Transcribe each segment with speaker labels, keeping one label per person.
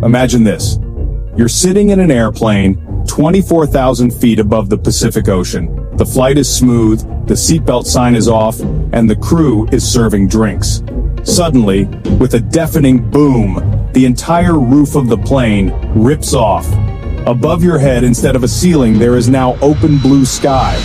Speaker 1: Imagine this. You're sitting in an airplane 24,000 feet above the Pacific Ocean. The flight is smooth, the seatbelt sign is off, and the crew is serving drinks. Suddenly, with a deafening boom, the entire roof of the plane rips off. Above your head, instead of a ceiling, there is now open blue sky.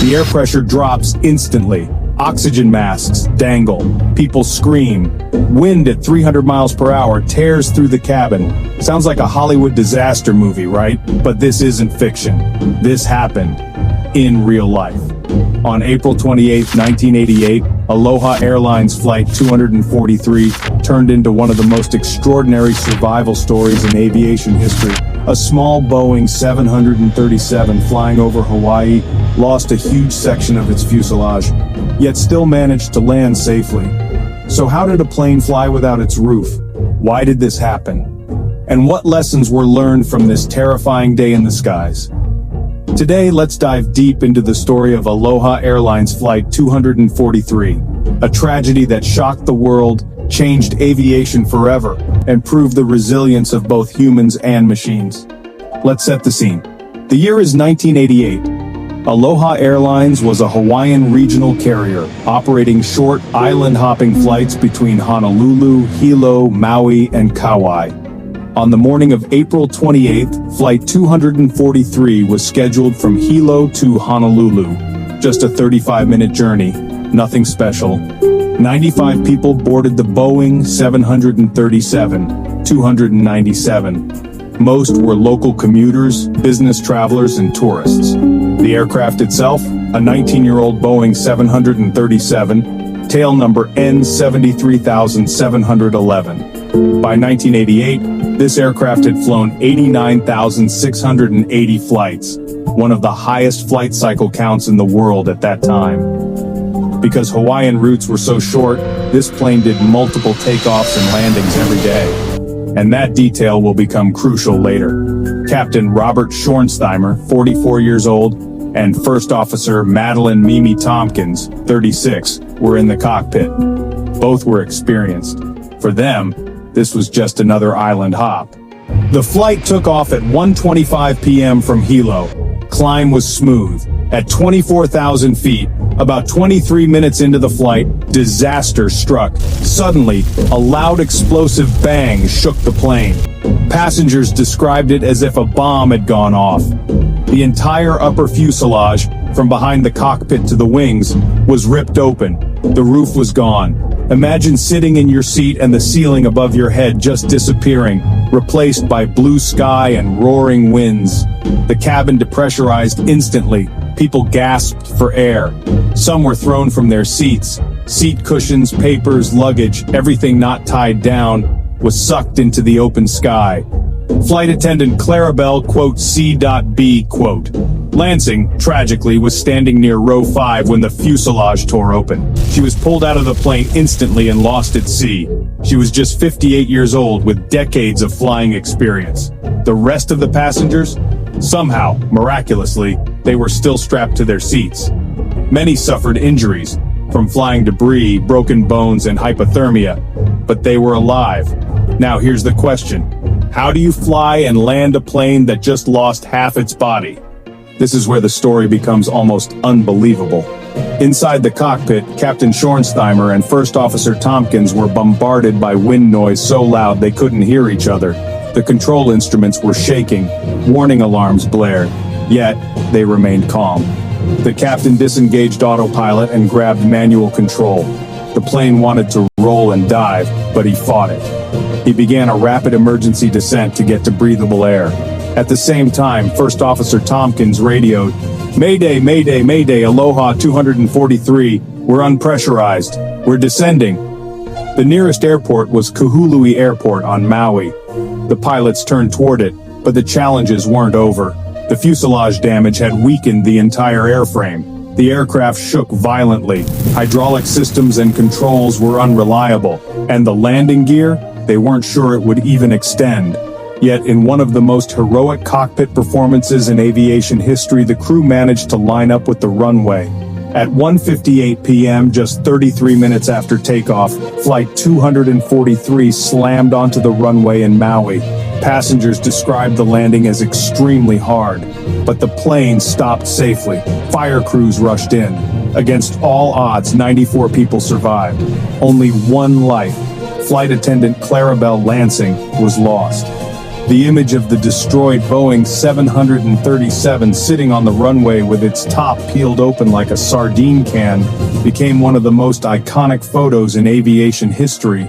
Speaker 1: The air pressure drops instantly. Oxygen masks dangle. People scream. Wind at 300 miles per hour tears through the cabin. Sounds like a Hollywood disaster movie, right? But this isn't fiction. This happened in real life. On April 28, 1988, Aloha Airlines Flight 243 turned into one of the most extraordinary survival stories in aviation history. A small Boeing 737 flying over Hawaii lost a huge section of its fuselage, yet still managed to land safely. So how did a plane fly without its roof? Why did this happen? And what lessons were learned from this terrifying day in the skies? Today, let's dive deep into the story of Aloha Airlines Flight 243, a tragedy that shocked the world, changed aviation forever, and proved the resilience of both humans and machines. Let's set the scene. The year is 1988. Aloha Airlines was a Hawaiian regional carrier, operating short, island-hopping flights between Honolulu, Hilo, Maui, and Kauai. On the morning of April 28th, Flight 243 was scheduled from Hilo to Honolulu. Just a 35-minute journey, nothing special. 95 people boarded the Boeing 737-297. Most were local commuters, business travelers, and tourists. The aircraft itself, a 19-year-old Boeing 737, tail number N73711. By 1988, this aircraft had flown 89,680 flights, one of the highest flight cycle counts in the world at that time. Because Hawaiian routes were so short, this plane did multiple takeoffs and landings every day. And that detail will become crucial later. Captain Robert Schornsteimer, 44 years old, and First Officer Madeline Mimi Tompkins, 36, were in the cockpit. Both were experienced. For them, this was just another island hop. The flight took off at 1:25 p.m. from Hilo. Climb was smooth. At 24,000 feet, about 23 minutes into the flight, disaster struck. Suddenly, a loud explosive bang shook the plane. Passengers described it as if a bomb had gone off. The entire upper fuselage, from behind the cockpit to the wings, was ripped open. The roof was gone. Imagine sitting in your seat and the ceiling above your head just disappearing, replaced by blue sky and roaring winds. The cabin depressurized instantly. People gasped for air. Some were thrown from their seats. Seat cushions, papers, luggage, everything not tied down, was sucked into the open sky. Flight attendant Clarabelle, quote, C.B., quote, Lansing, tragically, was standing near row 5 when the fuselage tore open. She was pulled out of the plane instantly and lost at sea. She was just 58 years old with decades of flying experience. The rest of the passengers? Somehow, miraculously, they were still strapped to their seats. Many suffered injuries, from flying debris, broken bones, and hypothermia, but they were alive. Now here's the question. How do you fly and land a plane that just lost half its body? This is where the story becomes almost unbelievable. Inside the cockpit, Captain Schornsteimer and First Officer Tompkins were bombarded by wind noise so loud they couldn't hear each other. The control instruments were shaking, warning alarms blared, yet they remained calm. The captain disengaged autopilot and grabbed manual control. The plane wanted to roll and dive, but he fought it. He began a rapid emergency descent to get to breathable air. At the same time, First Officer Tompkins radioed, Mayday, Mayday, Mayday, Aloha 243, we're unpressurized. We're descending. The nearest airport was Kahului Airport on Maui. The pilots turned toward it, but the challenges weren't over. The fuselage damage had weakened the entire airframe. The aircraft shook violently. Hydraulic systems and controls were unreliable. And the landing gear? They weren't sure it would even extend. Yet, in one of the most heroic cockpit performances in aviation history, the crew managed to line up with the runway. At 1:58 p.m., just 33 minutes after takeoff, Flight 243 slammed onto the runway in Maui. Passengers described the landing as extremely hard, but the plane stopped safely. Fire crews rushed in. Against all odds, 94 people survived. Only one life, flight attendant Clarabelle Lansing, was lost. The image of the destroyed Boeing 737 sitting on the runway with its top peeled open like a sardine can became one of the most iconic photos in aviation history.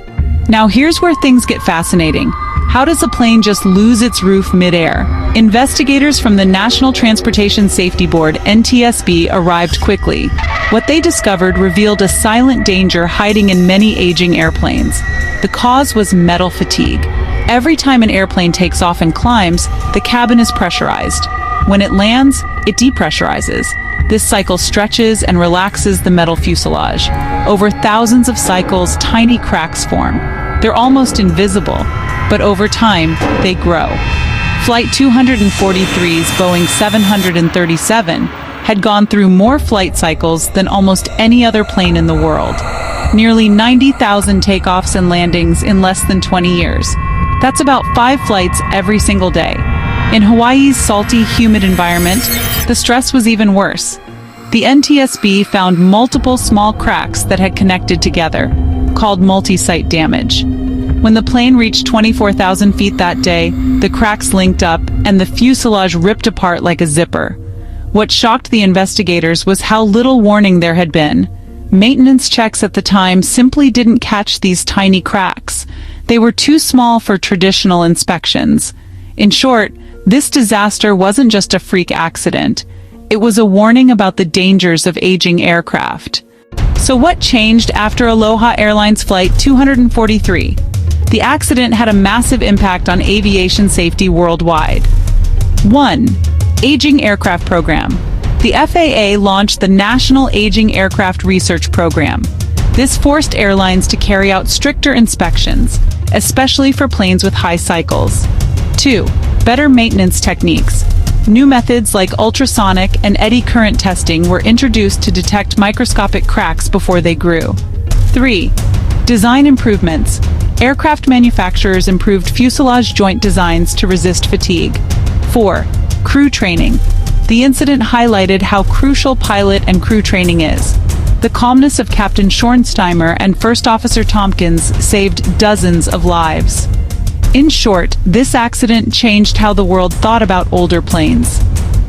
Speaker 2: Now here's where things get fascinating. How does a plane just lose its roof midair? Investigators from the National Transportation Safety Board, NTSB, arrived quickly. What they discovered revealed a silent danger hiding in many aging airplanes. The cause was metal fatigue. Every time an airplane takes off and climbs, the cabin is pressurized. When it lands, it depressurizes. This cycle stretches and relaxes the metal fuselage. Over thousands of cycles, tiny cracks form. They're almost invisible, but over time, they grow. Flight 243's Boeing 737 had gone through more flight cycles than almost any other plane in the world. Nearly 90,000 takeoffs and landings in less than 20 years. That's about 5 flights every single day. In Hawaii's salty, humid environment, the stress was even worse. The NTSB found multiple small cracks that had connected together, called multi-site damage. When the plane reached 24,000 feet that day, the cracks linked up and the fuselage ripped apart like a zipper. What shocked the investigators was how little warning there had been. Maintenance checks at the time simply didn't catch these tiny cracks. They were too small for traditional inspections. In short, this disaster wasn't just a freak accident. It was a warning about the dangers of aging aircraft. So what changed after Aloha Airlines Flight 243? The accident had a massive impact on aviation safety worldwide. 1. Aging Aircraft Program. The FAA launched the National Aging Aircraft Research Program. This forced airlines to carry out stricter inspections, especially for planes with high cycles. 2. Better maintenance techniques. New methods like ultrasonic and eddy current testing were introduced to detect microscopic cracks before they grew. 3. Design improvements. Aircraft manufacturers improved fuselage joint designs to resist fatigue. 4. Crew training. The incident highlighted how crucial pilot and crew training is. The calmness of Captain Schornsteimer and First Officer Tompkins saved dozens of lives. In short, this accident changed how the world thought about older planes.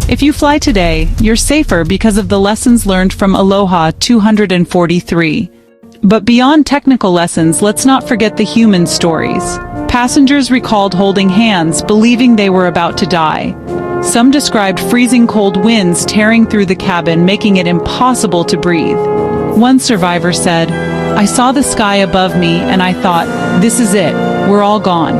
Speaker 2: If you fly today, you're safer because of the lessons learned from Aloha 243. But beyond technical lessons, let's not forget the human stories. Passengers recalled holding hands, believing they were about to die. Some described freezing cold winds tearing through the cabin, making it impossible to breathe. One survivor said, "I saw the sky above me and I thought, this is it, we're all gone."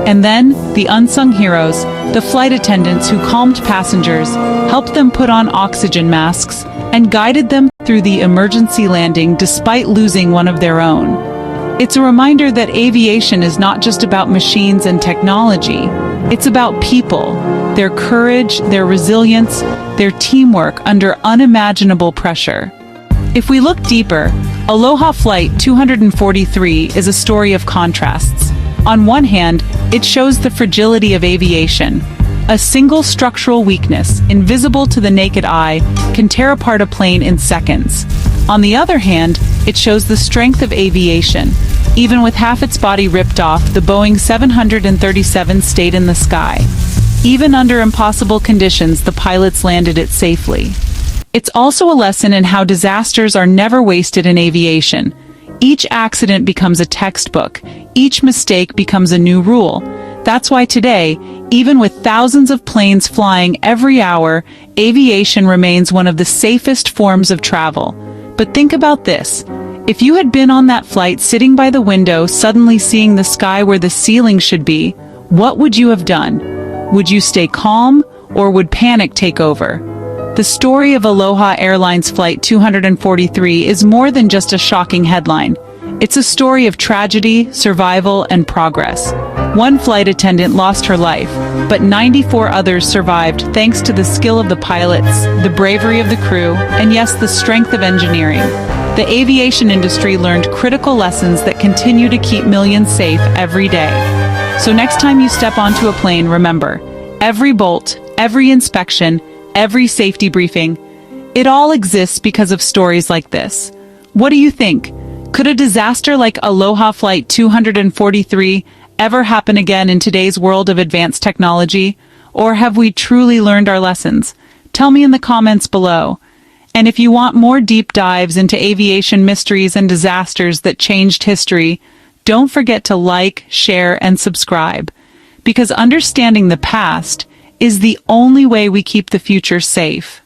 Speaker 2: And then, the unsung heroes, the flight attendants who calmed passengers, helped them put on oxygen masks, and guided them through the emergency landing despite losing one of their own. It's a reminder that aviation is not just about machines and technology. It's about people, their courage, their resilience, their teamwork under unimaginable pressure. If we look deeper, Aloha Flight 243 is a story of contrasts. On one hand, it shows the fragility of aviation. A single structural weakness, invisible to the naked eye, can tear apart a plane in seconds. On the other hand, it shows the strength of aviation. Even with half its body ripped off, the Boeing 737 stayed in the sky. Even under impossible conditions, the pilots landed it safely. It's also a lesson in how disasters are never wasted in aviation. Each accident becomes a textbook. Each mistake becomes a new rule. That's why today, even with thousands of planes flying every hour, aviation remains one of the safest forms of travel. But think about this. If you had been on that flight sitting by the window, suddenly seeing the sky where the ceiling should be, what would you have done? Would you stay calm, or would panic take over? The story of Aloha Airlines Flight 243 is more than just a shocking headline. It's a story of tragedy, survival, and progress. One flight attendant lost her life, but 94 others survived thanks to the skill of the pilots, the bravery of the crew, and yes, the strength of engineering. The aviation industry learned critical lessons that continue to keep millions safe every day. So next time you step onto a plane, remember, every bolt, every inspection, every safety briefing, it all exists because of stories like this. What do you think? Could a disaster like Aloha Flight 243 ever happen again in today's world of advanced technology? Or have we truly learned our lessons? Tell me in the comments below. And if you want more deep dives into aviation mysteries and disasters that changed history, don't forget to like, share, and subscribe. Because understanding the past is the only way we keep the future safe.